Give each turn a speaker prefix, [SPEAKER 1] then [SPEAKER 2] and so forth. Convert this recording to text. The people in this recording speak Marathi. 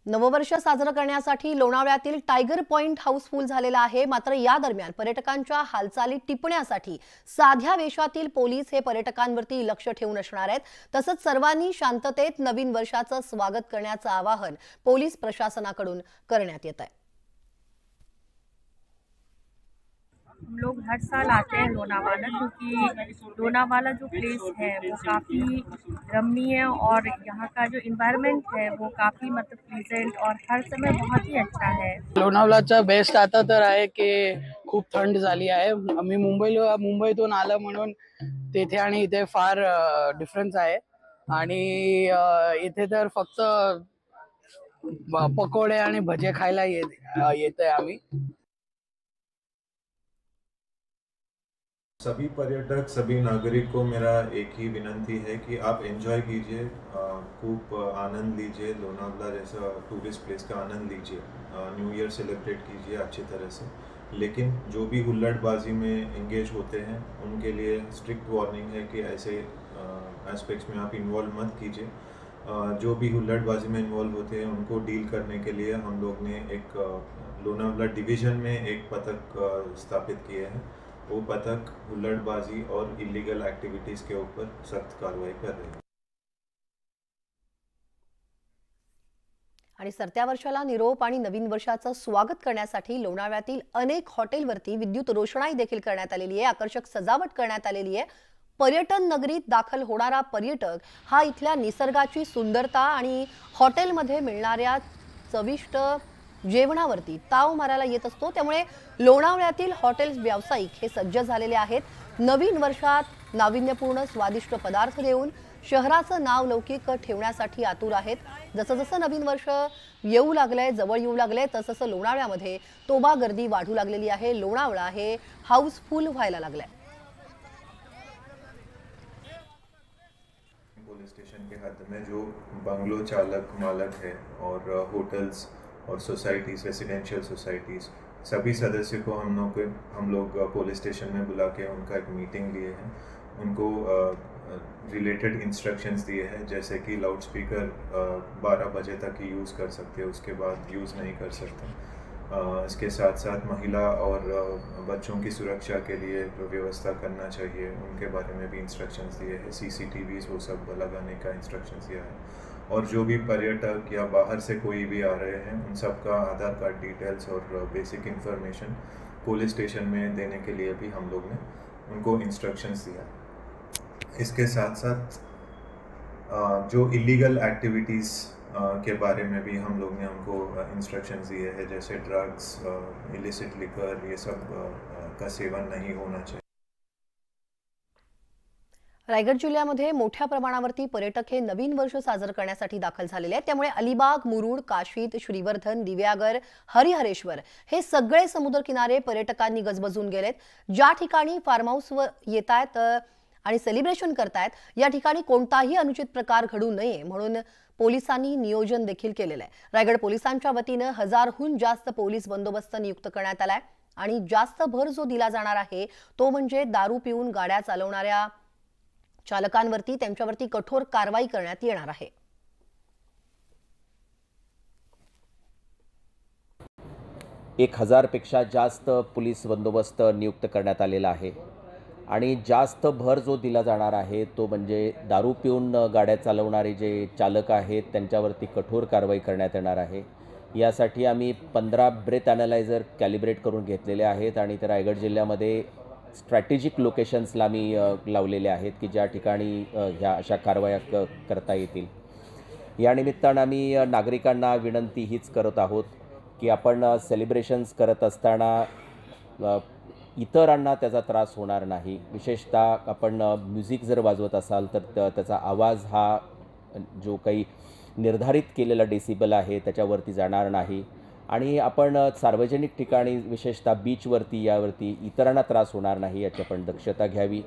[SPEAKER 1] नववर्ष साजरं करण्यासाठी लोणावळ्यातील टायगर पॉइंट हाऊसफुल झालेला आहे। मात्र या दरम्यान पर्यटकांच्या हालचाली टिपण्यासाठी साध्या वेशातील पोलीस हे पर्यटकांवरती लक्ष ठेवून असणार आहेत। तसंच सर्वांनी शांततेत नवीन वर्षाचं स्वागत करण्याचं आवाहन पोलीस प्रशासनाकडून करण्यात येत आहे।
[SPEAKER 2] हम लोग हर साल आते हैं लोनावाला, क्योंकि लोनावाला जो प्लेस है वो काफ़ी रमणीय और यहाँ का जो इन्वायरमेंट है वो काफ़ी मतलब प्लीजेंट और हर समय बहुत ही अच्छा है।
[SPEAKER 3] लोणावळ्याचा बेस्ट आता तर आहे की खूप थंड झाली आहे। मी मुंबईतून आलो म्हणून तिथे आणि इथे फार डिफरन्स आहे। आणि इथे तर फक्त पकोडे आणि भजे खायला येते आम्ही।
[SPEAKER 4] सभी पर्यटक, सभी नागरिक को मेरा एक ही विनंती है कि आप एंजॉय कीजिए, खूब आनंद लीजिए, लोनावला जैसा टूरिस्ट प्लेस का आनंद लीजिए, न्यू ईयर सेलिब्रेट कीजिए अच्छी तरह से। लेकिन जो भी हुल्लड़बाजी में एंगेज होते हैं उनके लिए स्ट्रिक्ट वार्निंग है कि ऐसे एस्पेक्ट्स में आप इन्वॉल्व मत कीजिए। जो भी हुल्लड़बाजी में इन्वॉल्व होते हैं उनको डील करने के लिए हम लोग ने एक लोनावला डिवीज़न में एक पथक स्थापित किए हैं। वो पथक हुल्लड़बाजी और इलीगल एक्टिविटीज़ के ऊपर सख्त कार्रवाई कर रहे हैं।
[SPEAKER 1] आणि सरत्या वर्षाला निरोप आणि नवीन वर्षाचं स्वागत करण्यासाठी लोणावळ्यातील अनेक हॉटेलवरती विद्युत रोषणाई देखील करण्यात आलेली आहे। आकर्षक सजावट करण्यात आलेली आहे। पर्यटन नगरीत दाखल होणारा पर्यटक हा इथल्या निसर्गाची सुंदरता आणि हॉटेलमध्ये मिळणाऱ्या चविष्ट जेवणावरती ताव मारायला येत असतो। त्यामुळे लोणावळ्यातील हॉटेल्स व्यावसायिक हे सज्ज झालेले आहेत। नवीन वर्षात नाविन्यपूर्ण स्वादिष्ट पदार्थ देऊन शहराचं नाव लौकिक ठेवण्यासाठी आतुर आहेत। जसं जसं नवीन वर्ष येऊ लागलंय, जवळ येऊ लागलंय, तसं लोणावळ्यामध्ये तोबा गर्दी वाढू लागलेली आहे। लोणावळा हे हाऊसफुल व्हायला लागलंय।
[SPEAKER 4] पुलिस स्टेशन के हद में जो बंगलो चालक मालक है और होटल्स और सोसाइटीज़, रेसिडेंशियल सोसाइटीज़, सभी सदस्य को हम लोग पुलिस स्टेशन में बुला के उनका एक मीटिंग लिए हैं। उनको रिलेटेड इंस्ट्रक्शंस दिए हैं, जैसे कि लाउड स्पीकर 12 बजे तक ही यूज़ कर सकते हैं, उसके बाद यूज़ नहीं कर सकते। इसके साथ साथ महिला और बच्चों की सुरक्षा के लिए जो व्यवस्था करना चाहिए उनके बारे में भी इंस्ट्रक्शंस दिए हैं। CCTVs वो सब लगाने का इंस्ट्रक्शंस दिया है। और जो भी पर्यटक या बाहर से कोई भी आ रहे हैं उन सब का आधार कार्ड डिटेल्स और बेसिक इंफॉर्मेशन पुलिस स्टेशन में देने के लिए भी हम लोग ने उनको इंस्ट्रक्शंस दिया। इसके साथ साथ जो इलीगल एक्टिविटीज़ के बारे में भी हम लोग ने उनको इंस्ट्रक्शंस दिए हैं, जैसे ड्रग्स, इलिसिट लिकर, ये सब का सेवन नहीं होना चाहिए।
[SPEAKER 1] रायगड जिल्ह्यामध्ये मोठ्या प्रमाणावरती पर्यटक हे नवीन वर्ष साजरं करण्यासाठी दाखल झालेले आहेत। त्यामुळे अलिबाग, मुरुड, काशीद, श्रीवर्धन, दिव्यागर, हरिहरेश्वर हे सगळे समुद्र किनारे पर्यटकांनी गजबजून गेलेत। ज्या ठिकाणी फार्म हाऊसवर येतायत आणि सेलिब्रेशन करतायत या ठिकाणी कोणताही अनुचित प्रकार घडू नये म्हणून पोलिसांनी नियोजन देखील केलेलं आहे। रायगड पोलिसांच्या वतीने 1000हून जास्त पोलीस बंदोबस्त नियुक्त करण्यात आलाय आणि जास्त भर जो दिला जाणार आहे तो म्हणजे दारू पिऊन गाड्या चालवणाऱ्या चालकांवरती त्यांच्यावरती कठोर कारवाई करण्यात येणार आहे।
[SPEAKER 5] 1000 पेक्षा जास्त पोलीस बंदोबस्त नियुक्त करण्यात आलेला आहे आणि जास्त भर जो दिला जाणार आहे तो म्हणजे दारू पिऊन गाड्या चालवणारे जे चालक आहेत त्यांच्यावरती कठोर कारवाई करण्यात येणार आहे। यासाठी आम्ही 15 ब्रेथ ॲनालायझर कॅलिब्रेट करून घेतलेले आहेत आणि ते रायगड जिल्ह्यामध्ये स्ट्रॅटेजिक लोकेशन्सला आम्ही लावलेले आहेत की ज्या ठिकाणी ह्या अशा कारवाया करता येतील। या निमित्तानं आम्ही नागरिकांना विनंती हीच करत आहोत की आपण सेलिब्रेशन्स करत असताना इतरांना त्याचा त्रास होणार नाही। विशेषतः आपण म्युझिक जर वाजवत असाल तर त्याचा आवाज हा जो काही निर्धारित केलेला डेसिबल आहे त्याच्यावरती जाणार नाही आणि आपण सार्वजनिक ठिकाणी विशेषतः बीचवरती यावरती इतरांना त्रास होणार नाही याची आपण दक्षता घ्यावी।